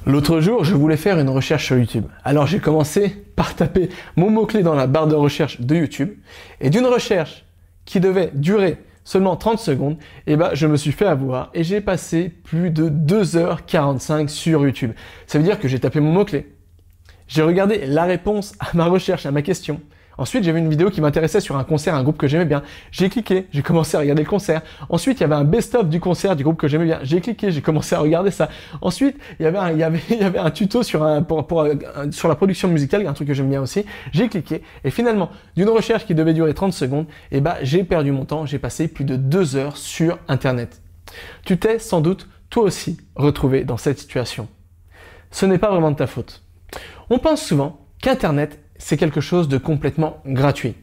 L'autre jour, je voulais faire une recherche sur YouTube. Alors j'ai commencé par taper mon mot-clé dans la barre de recherche de YouTube. Et d'une recherche qui devait durer seulement 30 secondes, je me suis fait avoir et j'ai passé plus de 2h45 sur YouTube. Ça veut dire que j'ai tapé mon mot-clé. J'ai regardé la réponse à ma recherche, à ma question. Ensuite, j'ai vu une vidéo qui m'intéressait sur un concert, un groupe que j'aimais bien. J'ai cliqué, j'ai commencé à regarder le concert. Ensuite, il y avait un best-of du concert du groupe que j'aimais bien. J'ai cliqué, j'ai commencé à regarder ça. Ensuite, il y avait un tuto sur la production musicale, un truc que j'aime bien aussi. J'ai cliqué et finalement, d'une recherche qui devait durer 30 secondes, j'ai perdu mon temps. J'ai passé plus de 2 heures sur Internet. Tu t'es sans doute, toi aussi, retrouvé dans cette situation. Ce n'est pas vraiment de ta faute. On pense souvent qu'Internet, c'est quelque chose de complètement gratuit.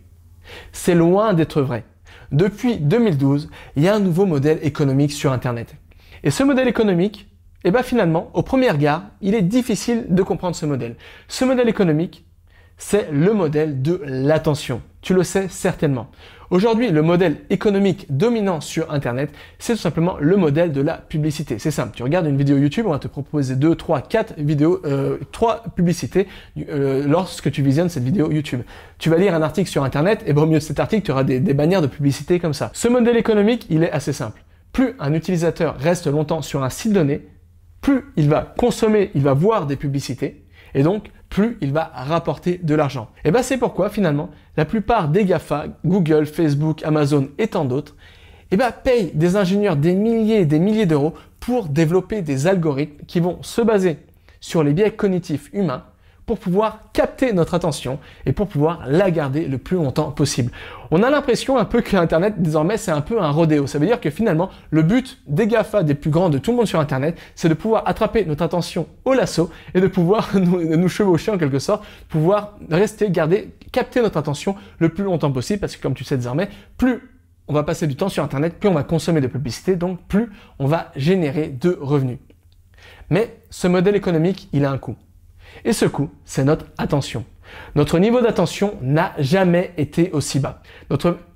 C'est loin d'être vrai. Depuis 2012, il y a un nouveau modèle économique sur Internet. Et ce modèle économique, finalement, au premier regard, il est difficile de comprendre ce modèle. Ce modèle économique, c'est le modèle de l'attention. Tu le sais certainement. Aujourd'hui, le modèle économique dominant sur Internet, c'est tout simplement le modèle de la publicité. C'est simple. Tu regardes une vidéo YouTube, on va te proposer 2, 3, 4 vidéos, 3 publicités lorsque tu visionnes cette vidéo YouTube. Tu vas lire un article sur Internet, et au milieu de cet article, tu auras des bannières de publicité comme ça. Ce modèle économique, il est assez simple. Plus un utilisateur reste longtemps sur un site donné, plus il va consommer, il va voir des publicités, et donc plus il va rapporter de l'argent. C'est pourquoi finalement, la plupart des GAFA, Google, Facebook, Amazon et tant d'autres, payent des ingénieurs des milliers et des milliers d'euros pour développer des algorithmes qui vont se baser sur les biais cognitifs humains pour pouvoir capter notre attention et pour pouvoir la garder le plus longtemps possible. On a l'impression un peu que Internet, désormais, c'est un peu un rodéo. Ça veut dire que finalement, le but des GAFA, des plus grands de tout le monde sur Internet, c'est de pouvoir attraper notre attention au lasso et de pouvoir nous chevaucher en quelque sorte, pouvoir capter notre attention le plus longtemps possible parce que comme tu sais désormais, plus on va passer du temps sur Internet, plus on va consommer de publicité, donc plus on va générer de revenus. Mais ce modèle économique, il a un coût. Et ce coût, c'est notre attention. Notre niveau d'attention n'a jamais été aussi bas.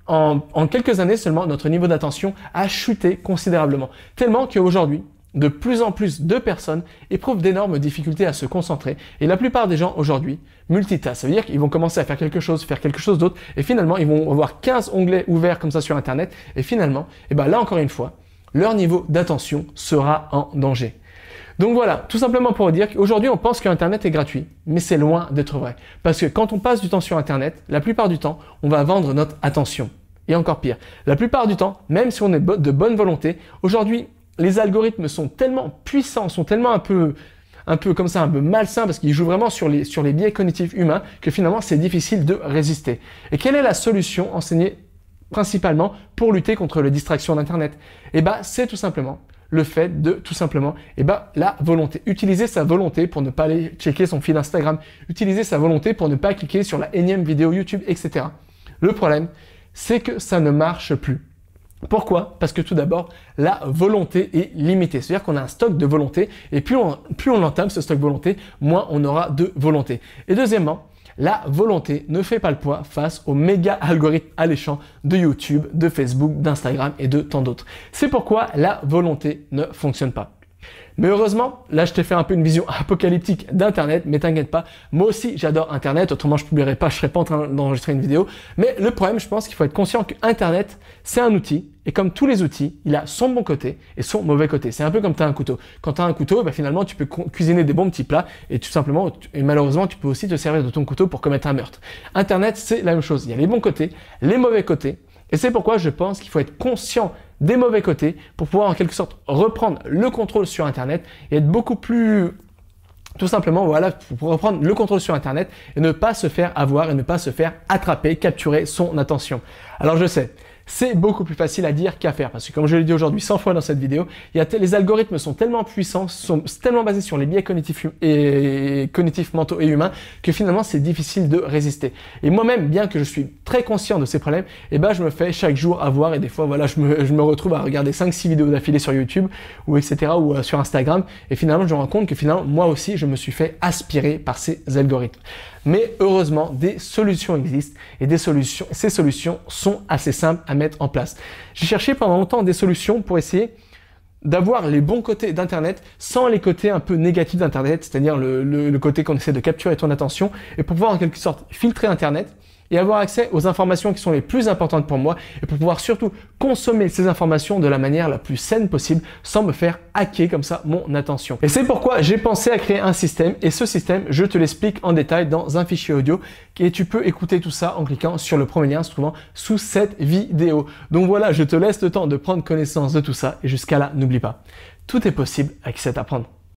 En quelques années seulement, notre niveau d'attention a chuté considérablement. Tellement qu'aujourd'hui, de plus en plus de personnes éprouvent d'énormes difficultés à se concentrer. Et la plupart des gens aujourd'hui multitaskent. Ça veut dire qu'ils vont commencer à faire quelque chose d'autre. Et finalement, ils vont avoir 15 onglets ouverts comme ça sur Internet. Et finalement, là encore une fois, leur niveau d'attention sera en danger. Donc voilà, tout simplement pour dire qu'aujourd'hui on pense qu'Internet est gratuit, mais c'est loin d'être vrai. Parce que quand on passe du temps sur Internet, la plupart du temps, on va vendre notre attention. Et encore pire, la plupart du temps, même si on est de bonne volonté, aujourd'hui les algorithmes sont tellement puissants, sont tellement un peu comme ça, un peu malsains, parce qu'ils jouent vraiment sur les biais cognitifs humains, que finalement c'est difficile de résister. Et quelle est la solution enseignée principalement pour lutter contre les distractions d'Internet? C'est tout simplement le fait de, tout simplement, la volonté. Utiliser sa volonté pour ne pas aller checker son fil Instagram. Utiliser sa volonté pour ne pas cliquer sur la énième vidéo YouTube, etc. Le problème, c'est que ça ne marche plus. Pourquoi? Parce que tout d'abord, la volonté est limitée. C'est-à-dire qu'on a un stock de volonté et plus on entame ce stock de volonté, moins on aura de volonté. Et deuxièmement, la volonté ne fait pas le poids face aux méga algorithmes alléchants de YouTube, de Facebook, d'Instagram et de tant d'autres. C'est pourquoi la volonté ne fonctionne pas. Mais heureusement, là je t'ai fait un peu une vision apocalyptique d'Internet, mais t'inquiète pas, moi aussi j'adore Internet, autrement je publierais pas, je serais pas en train d'enregistrer une vidéo. Mais le problème, je pense qu'il faut être conscient que Internet, c'est un outil, et comme tous les outils, il a son bon côté et son mauvais côté. C'est un peu comme tu as un couteau. Quand tu as un couteau, finalement tu peux cuisiner des bons petits plats, et tout simplement, et malheureusement, tu peux aussi te servir de ton couteau pour commettre un meurtre. Internet, c'est la même chose. Il y a les bons côtés, les mauvais côtés, et c'est pourquoi je pense qu'il faut être conscient des mauvais côtés pour pouvoir en quelque sorte reprendre le contrôle sur Internet et être beaucoup plus, tout simplement, pour reprendre le contrôle sur Internet et ne pas se faire avoir et ne pas se faire attraper, capturer son attention. Alors je sais, c'est beaucoup plus facile à dire qu'à faire parce que comme je l'ai dit aujourd'hui 100 fois dans cette vidéo, les algorithmes sont tellement puissants, sont tellement basés sur les biais cognitifs mentaux et humains que finalement c'est difficile de résister. Et moi-même, bien que je suis très conscient de ces problèmes, je me fais chaque jour avoir et des fois je me retrouve à regarder 5-6 vidéos d'affilée sur YouTube ou etc. ou sur Instagram et finalement je me rends compte que finalement moi aussi je me suis fait aspirer par ces algorithmes. Mais heureusement, des solutions existent et ces solutions sont assez simples à mettre en place. J'ai cherché pendant longtemps des solutions pour essayer d'avoir les bons côtés d'Internet sans les côtés un peu négatifs d'Internet, c'est-à-dire le côté qu'on essaie de capturer ton attention, et pour pouvoir en quelque sorte filtrer Internet et avoir accès aux informations qui sont les plus importantes pour moi, et pour pouvoir surtout consommer ces informations de la manière la plus saine possible sans me faire hacker comme ça mon attention. Et c'est pourquoi j'ai pensé à créer un système, et ce système, je te l'explique en détail dans un fichier audio, et tu peux écouter tout ça en cliquant sur le premier lien se trouvant sous cette vidéo. Donc voilà, je te laisse le temps de prendre connaissance de tout ça, et jusqu'à là, n'oublie pas, tout est possible avec cet apprendre.